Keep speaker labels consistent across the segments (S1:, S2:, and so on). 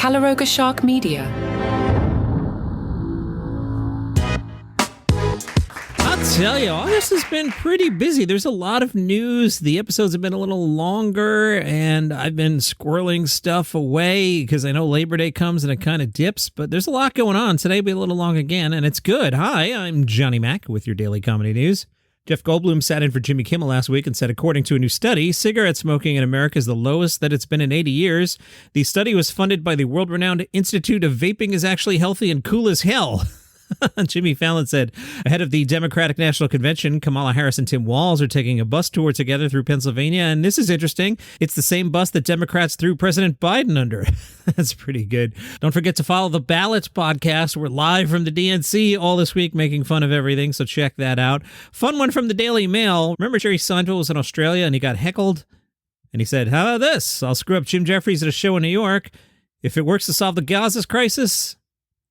S1: Calaroga Shark Media.
S2: I'll tell you, August has been pretty busy. There's a lot of news. The episodes have been a little longer, and I've been squirreling stuff away because I know Labor Day comes and it kind of dips, but there's a lot going on. Today will be a little long again, and it's good. Hi, I'm Johnny Mac with your Daily Comedy News. Jeff Goldblum sat in for Jimmy Kimmel last week and said, according to a new study, cigarette smoking in America is the lowest that it's been in 80 years. The study was funded by the world-renowned Institute of Vaping is Actually Healthy and Cool as Hell. Jimmy Fallon said, ahead of the Democratic National Convention, Kamala Harris and Tim Walz are taking a bus tour together through Pennsylvania, and this is interesting. It's the same bus that Democrats threw President Biden under. That's pretty good. Don't forget to follow the Ballots podcast. We're live from the DNC all this week, making fun of everything, so check that out. Fun one from the Daily Mail. Remember Jerry Seinfeld was in Australia and he got heckled? And he said, how about this? I'll screw up Jim Jefferies at a show in New York. If it works to solve the Gaza crisis,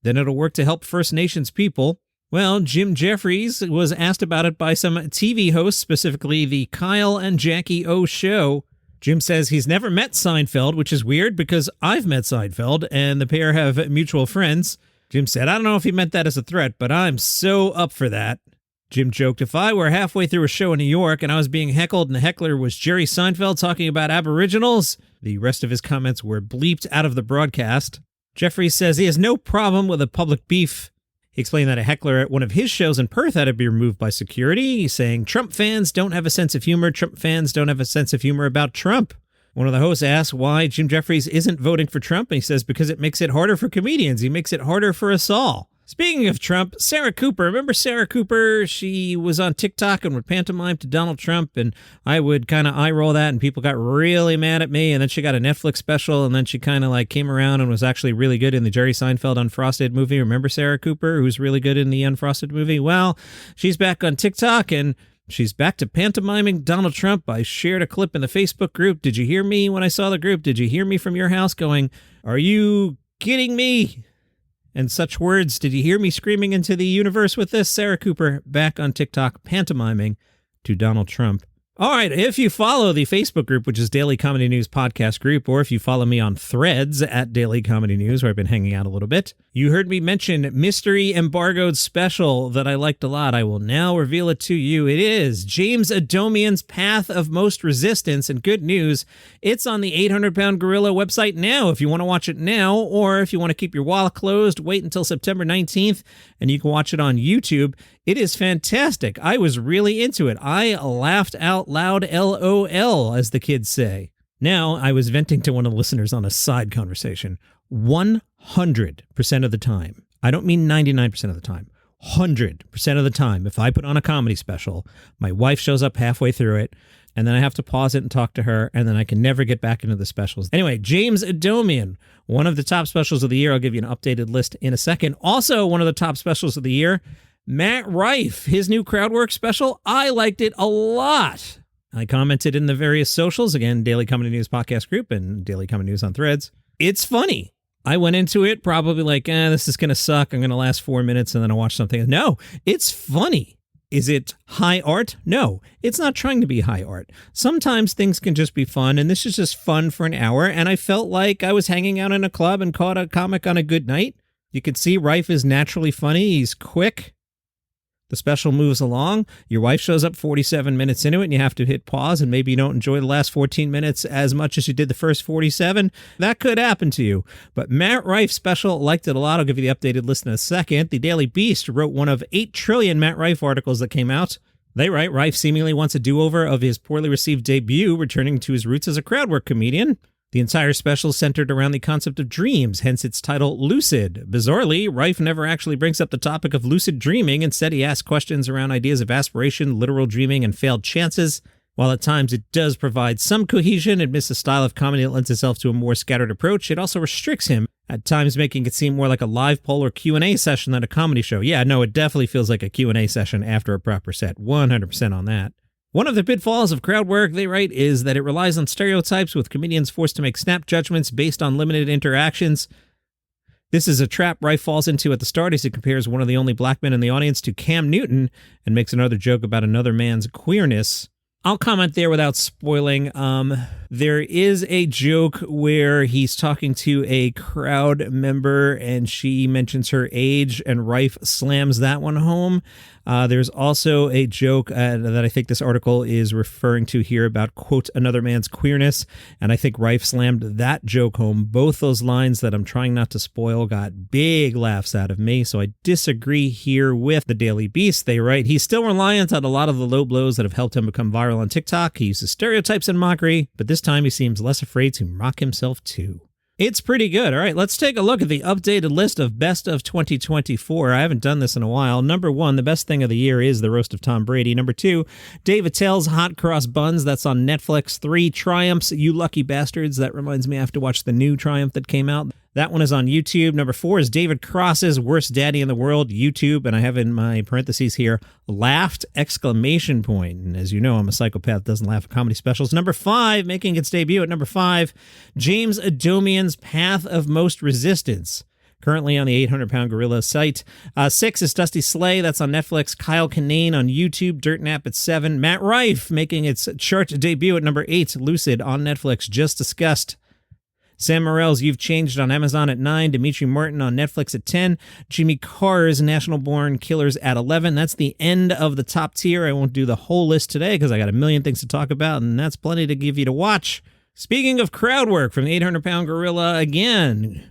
S2: then it'll work to help First Nations people. Well, Jim Jefferies was asked about it by some TV hosts, specifically the Kyle and Jackie O show. Jim says he's never met Seinfeld, which is weird because I've met Seinfeld and the pair have mutual friends. Jim said, I don't know if he meant that as a threat, but I'm so up for that. Jim joked, if I were halfway through a show in New York and I was being heckled and the heckler was Jerry Seinfeld talking about Aboriginals, the rest of his comments were bleeped out of the broadcast. Jefferies says he has no problem with a public beef. He explained that a heckler at one of his shows in Perth had to be removed by security. He's saying, Trump fans don't have a sense of humor. Trump fans don't have a sense of humor about Trump. One of the hosts asked why Jim Jefferies isn't voting for Trump, and he says because it makes it harder for comedians. He makes it harder for us all. Speaking of Trump, Sarah Cooper. Remember Sarah Cooper? She was on TikTok and would pantomime to Donald Trump, and I would kind of eye-roll that, and people got really mad at me, and then she got a Netflix special, and then she kind of like came around and was actually really good in the Jerry Seinfeld Unfrosted movie. Remember Sarah Cooper, who's really good in the Unfrosted movie? Well, she's back on TikTok, and she's back to pantomiming Donald Trump. I shared a clip in the Facebook group. Did you hear me when I saw the group? Did you hear me from your house going, are you kidding me? And such words. Did you hear me screaming into the universe with this? Sarah Cooper back on TikTok pantomiming to Donald Trump. All right, if you follow the Facebook group, which is Daily Comedy News Podcast Group, or if you follow me on Threads at Daily Comedy News, where I've been hanging out a little bit, you heard me mention Mystery Embargoed Special that I liked a lot. I will now reveal it to you. It is James Adomian's Path of Most Resistance, and good news, it's on the 800-Pound Gorilla website now if you want to watch it now, or if you want to keep your wallet closed, wait until September 19th, and you can watch it on YouTube. It is fantastic. I was really into it. I laughed out loud, LOL, as the kids say. Now, I was venting to one of the listeners on a side conversation. 100% of the time, I don't mean 99% of the time, 100% of the time, if I put on a comedy special, my wife shows up halfway through it, and then I have to pause it and talk to her, and then I can never get back into the specials. Anyway, James Adomian, one of the top specials of the year. I'll give you an updated list in a second. Also, one of the top specials of the year, Matt Rife, his new CrowdWork special. I liked it a lot. I commented in the various socials, again, Daily Comedy News Podcast Group and Daily Comedy News on Threads. It's funny. I went into it probably like, this is going to suck. I'm going to last 4 minutes and then I'll watch something. No, it's funny. Is it high art? No, it's not trying to be high art. Sometimes things can just be fun, and this is just fun for an hour, and I felt like I was hanging out in a club and caught a comic on a good night. You could see Rife is naturally funny. He's quick. The special moves along. Your wife shows up 47 minutes into it and you have to hit pause and maybe you don't enjoy the last 14 minutes as much as you did the first 47. That could happen to you. But Matt Rife's special, liked it a lot. I'll give you the updated list in a second. The Daily Beast wrote one of 8 trillion Matt Rife articles that came out. They write, Rife seemingly wants a do-over of his poorly received debut, returning to his roots as a CrowdWork comedian. The entire special centered around the concept of dreams, hence its title, Lucid. Bizarrely, Rife never actually brings up the topic of lucid dreaming. Instead, he asks questions around ideas of aspiration, literal dreaming, and failed chances. While at times it does provide some cohesion, amidst a style of comedy that lends itself to a more scattered approach, it also restricts him, at times making it seem more like a live poll or Q&A session than a comedy show. Yeah, no, it definitely feels like a Q&A session after a proper set. 100% on that. One of the pitfalls of CrowdWork, they write, is that it relies on stereotypes, with comedians forced to make snap judgments based on limited interactions. This is a trap Rife falls into at the start as he compares one of the only black men in the audience to Cam Newton and makes another joke about another man's queerness. I'll comment there without spoiling. There is a joke where he's talking to a crowd member and she mentions her age and Rife slams that one home. There's also a joke that I think this article is referring to here about, quote, another man's queerness. And I think Rife slammed that joke home. Both those lines that I'm trying not to spoil got big laughs out of me. So I disagree here with the Daily Beast. They write, he's still reliant on a lot of the low blows that have helped him become viral on TikTok. He uses stereotypes and mockery, but this time he seems less afraid to mock himself too. It's pretty good. All right, let's take a look at the updated list of best of 2024. I haven't done this in a while. Number 1, the best thing of the year is the roast of Tom Brady. Number 2, Dave Attell's Hot Cross Buns. That's on Netflix. 3, Triumph's You Lucky Bastards. That reminds me I have to watch the new Triumph that came out. That one is on YouTube. Number 4 is David Cross's Worst Daddy in the World, YouTube. And I have in my parentheses here, laughed, exclamation point. And as you know, I'm a psychopath, doesn't laugh at comedy specials. Number 5, making its debut at number 5, James Adomian's Path of Most Resistance. Currently on the 800-pound gorilla site. 6 is Dusty Slay. That's on Netflix. Kyle Kinane on YouTube. Dirt Nap at 7. Matt Rife making its chart debut at number 8. Lucid on Netflix. Just discussed. Sam Morrell's You've Changed on Amazon at 9, Dimitri Martin on Netflix at 10, Jimmy Carr's National Born Killers at 11. That's the end of the top tier. I won't do the whole list today because I got a million things to talk about, and that's plenty to give you to watch. Speaking of CrowdWork from the 800-pound gorilla again,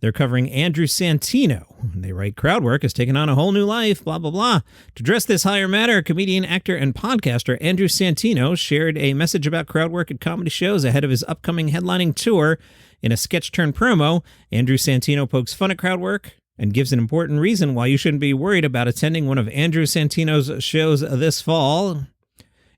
S2: they're covering Andrew Santino. They write, CrowdWork has taken on a whole new life, blah, blah, blah. To address this higher matter, comedian, actor, and podcaster Andrew Santino shared a message about CrowdWork at comedy shows ahead of his upcoming headlining tour. In a sketch-turned promo, Andrew Santino pokes fun at CrowdWork and gives an important reason why you shouldn't be worried about attending one of Andrew Santino's shows this fall.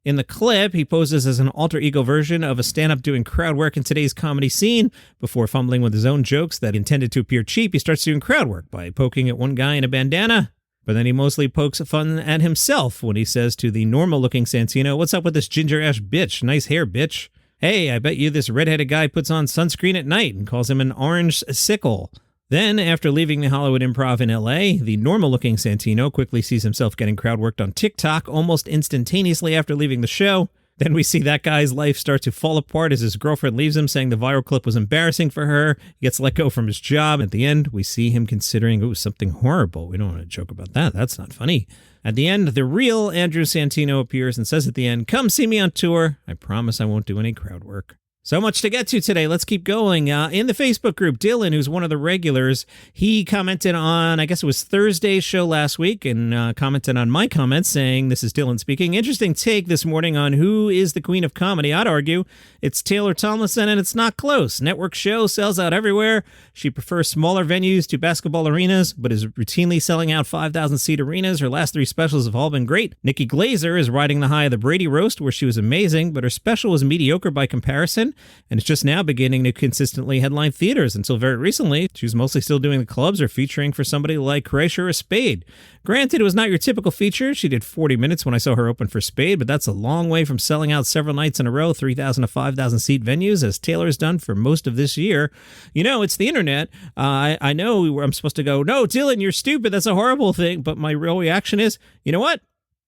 S2: In the clip, he poses as an alter ego version of a stand-up doing crowd work in today's comedy scene. Before fumbling with his own jokes that intended to appear cheap, he starts doing crowd work by poking at one guy in a bandana. But then he mostly pokes fun at himself when he says to the normal-looking Santino, "What's up with this ginger-ash bitch? Nice hair, bitch. Hey, I bet you this redheaded guy puts on sunscreen at night," and calls him an orange sickle. Then, after leaving the Hollywood Improv in L.A., the normal-looking Santino quickly sees himself getting crowd worked on TikTok almost instantaneously after leaving the show. Then we see that guy's life start to fall apart as his girlfriend leaves him, saying the viral clip was embarrassing for her. He gets let go from his job. At the end, we see him considering, something horrible. We don't want to joke about that. That's not funny. At the end, the real Andrew Santino appears and says at the end, "Come see me on tour. I promise I won't do any crowd work." So much to get to today. Let's keep going. In the Facebook group, Dylan, who's one of the regulars, he commented on, I guess it was Thursday's show last week, and commented on my comments saying, this is Dylan speaking, "Interesting take this morning on who is the queen of comedy. I'd argue it's Taylor Tomlinson, and it's not close. Network show sells out everywhere. She prefers smaller venues to basketball arenas, but is routinely selling out 5,000-seat arenas. Her last 3 specials have all been great. Nikki Glazer is riding the high of the Brady roast, where she was amazing, but her special was mediocre by comparison. And it's just now beginning to consistently headline theaters. Until very recently, she was mostly still doing the clubs or featuring for somebody like Kreischer or Spade. Granted, it was not your typical feature. She did 40 minutes when I saw her open for Spade, but that's a long way from selling out several nights in a row, 3,000 to 5,000 seat venues, as Taylor has done for most of this year. You know, it's the internet. I know I'm supposed to go, no, Dylan, you're stupid. That's a horrible thing. But my real reaction is, you know what?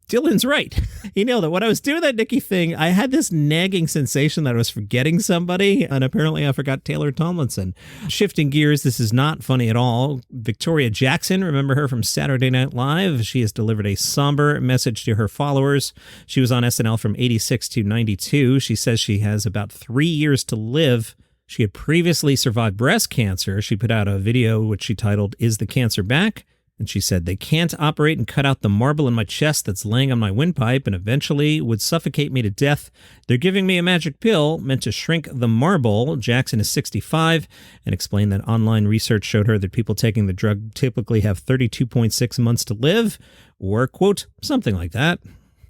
S2: Dylan's right. He nailed it. When I was doing that Nikki thing, I had this nagging sensation that I was forgetting somebody, and apparently I forgot Taylor Tomlinson. Shifting gears, this is not funny at all. Victoria Jackson, remember her from Saturday Night Live? She has delivered a somber message to her followers. She was on SNL from 86 to 92. She says she has about 3 years to live. She had previously survived breast cancer. She put out a video which she titled, "Is the Cancer Back?" And she said, "They can't operate and cut out the marble in my chest that's laying on my windpipe and eventually would suffocate me to death. They're giving me a magic pill meant to shrink the marble." Jackson is 65 and explained that online research showed her that people taking the drug typically have 32.6 months to live, or, quote, something like that.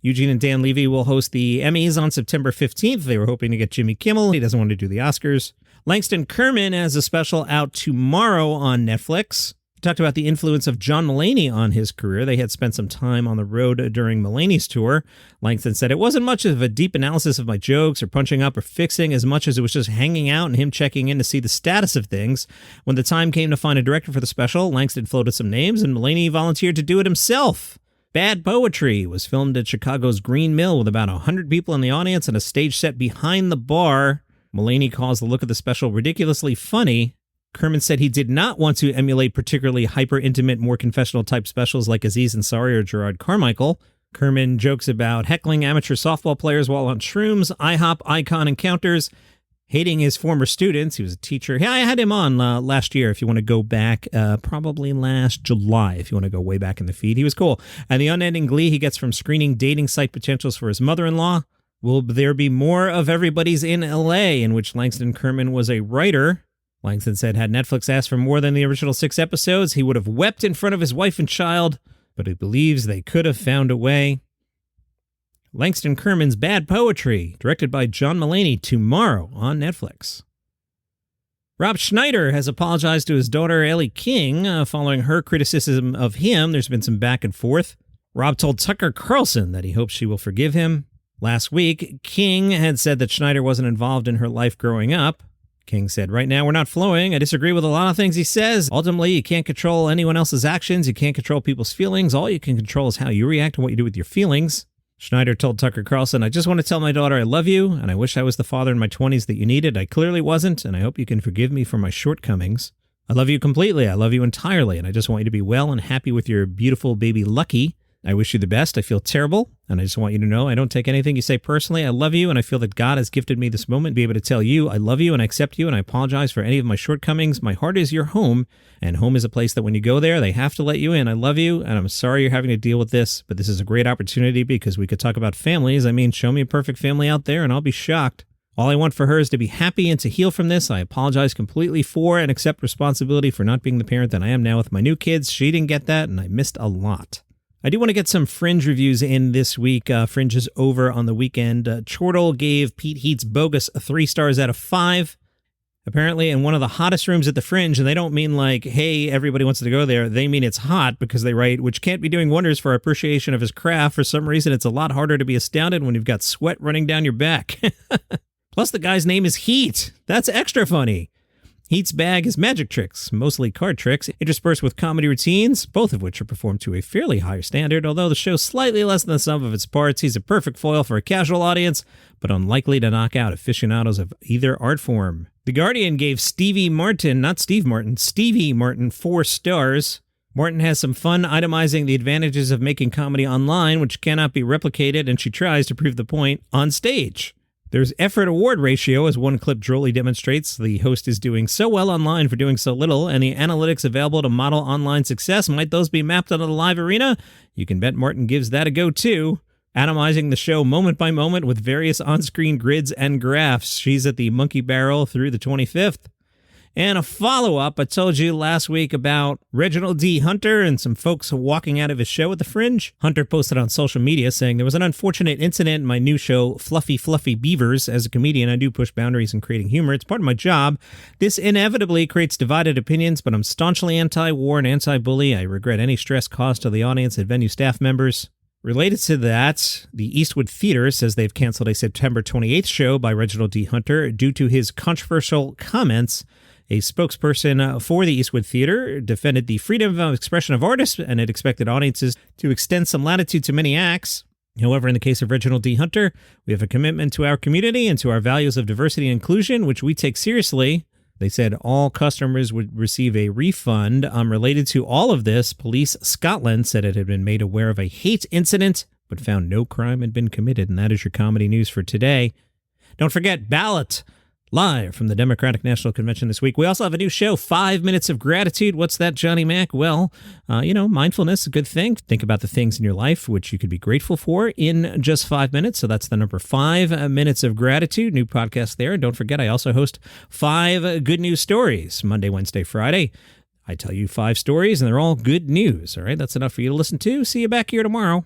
S2: Eugene and Dan Levy will host the Emmys on September 15th. They were hoping to get Jimmy Kimmel. He doesn't want to do the Oscars. Langston Kerman has a special out tomorrow on Netflix. He talked about the influence of John Mulaney on his career. They had spent some time on the road during Mulaney's tour. Langston said, "It wasn't much of a deep analysis of my jokes or punching up or fixing as much as it was just hanging out and him checking in to see the status of things. When the time came to find a director for the special, Langston floated some names and Mulaney volunteered to do it himself. Bad Poetry was filmed at Chicago's Green Mill with about 100 people in the audience and a stage set behind the bar. Mulaney calls the look of the special ridiculously funny. Kerman said he did not want to emulate particularly hyper-intimate, more confessional-type specials like Aziz Ansari or Gerard Carmichael. Kerman jokes about heckling amateur softball players while on shrooms, IHOP icon encounters, hating his former students. He was a teacher. Yeah, I had him on last year, if you want to go back, probably last July, if you want to go way back in the feed. He was cool. And the unending glee he gets from screening dating site potentials for his mother-in-law. Will there be more of Everybody's in L.A., in which Langston Kerman was a writer? Langston said had Netflix asked for more than the original 6 episodes, he would have wept in front of his wife and child, but he believes they could have found a way. Langston Kerman's Bad Poetry, directed by John Mulaney, tomorrow on Netflix. Rob Schneider has apologized to his daughter Ellie King following her criticism of him. There's been some back and forth. Rob told Tucker Carlson that he hopes she will forgive him. Last week, King had said that Schneider wasn't involved in her life growing up. King said, "Right now we're not flowing. I disagree with a lot of things he says. Ultimately, you can't control anyone else's actions. You can't control people's feelings. All you can control is how you react and what you do with your feelings." Schneider told Tucker Carlson, "I just want to tell my daughter I love you, and I wish I was the father in my 20s that you needed. I clearly wasn't, and I hope you can forgive me for my shortcomings. I love you completely. I love you entirely, and I just want you to be well and happy with your beautiful baby Lucky. I wish you the best. I feel terrible, and I just want you to know I don't take anything you say personally. I love you, and I feel that God has gifted me this moment to be able to tell you I love you and I accept you, and I apologize for any of my shortcomings. My heart is your home, and home is a place that when you go there, they have to let you in. I love you, and I'm sorry you're having to deal with this, but this is a great opportunity because we could talk about families. I mean, show me a perfect family out there, and I'll be shocked. All I want for her is to be happy and to heal from this. I apologize completely for and accept responsibility for not being the parent that I am now with my new kids. She didn't get that, and I missed a lot." I do want to get some Fringe reviews in this week. Fringe is over on the weekend. Chortle gave Pete Heat's Bogus 3 stars out of 5. Apparently in one of the hottest rooms at the Fringe, and they don't mean like, hey, everybody wants to go there. They mean it's hot because they write, which can't be doing wonders for our appreciation of his craft. For some reason, it's a lot harder to be astounded when you've got sweat running down your back. Plus, the guy's name is Heat. That's extra funny. Heat's bag is magic tricks, mostly card tricks, interspersed with comedy routines, both of which are performed to a fairly higher standard, although the show's slightly less than the sum of its parts. He's a perfect foil for a casual audience, but unlikely to knock out aficionados of either art form. The Guardian gave Stevie Martin 4 stars. Martin has some fun itemizing the advantages of making comedy online, which cannot be replicated, and she tries to prove the point on stage. There's effort-award ratio, as one clip drolly demonstrates. The host is doing so well online for doing so little, and the analytics available to model online success, might those be mapped onto the live arena? You can bet Martin gives that a go, too. Atomizing the show moment by moment with various on-screen grids and graphs. She's at the Monkey Barrel through the 25th. And a follow-up, I told you last week about Reginald D. Hunter and some folks walking out of his show at the Fringe. Hunter posted on social media saying, "There was an unfortunate incident in my new show, Fluffy Beavers. As a comedian, I do push boundaries in creating humor. It's part of my job. This inevitably creates divided opinions, but I'm staunchly anti-war and anti-bully. I regret any stress caused to the audience and venue staff members." Related to that, the Eastwood Theater says they've canceled a September 28th show by Reginald D. Hunter due to his controversial comments. A spokesperson for the Eastwood Theater defended the freedom of expression of artists and it expected audiences to extend some latitude to many acts. However, in the case of Reginald D. Hunter, we have a commitment to our community and to our values of diversity and inclusion, which we take seriously. They said all customers would receive a refund. Related to all of this, Police Scotland said it had been made aware of a hate incident, but found no crime had been committed. And that is your comedy news for today. Don't forget, Ballot, live from the Democratic National Convention this week. We also have a new show, 5 Minutes of Gratitude. What's that, Johnny Mac? Well, mindfulness is a good thing. Think about the things in your life which you could be grateful for in just 5 minutes. So that's the number 5 Minutes of Gratitude. New podcast there. And don't forget, I also host 5 Good News Stories, Monday, Wednesday, Friday. I tell you 5 stories, and they're all good news. All right, that's enough for you to listen to. See you back here tomorrow.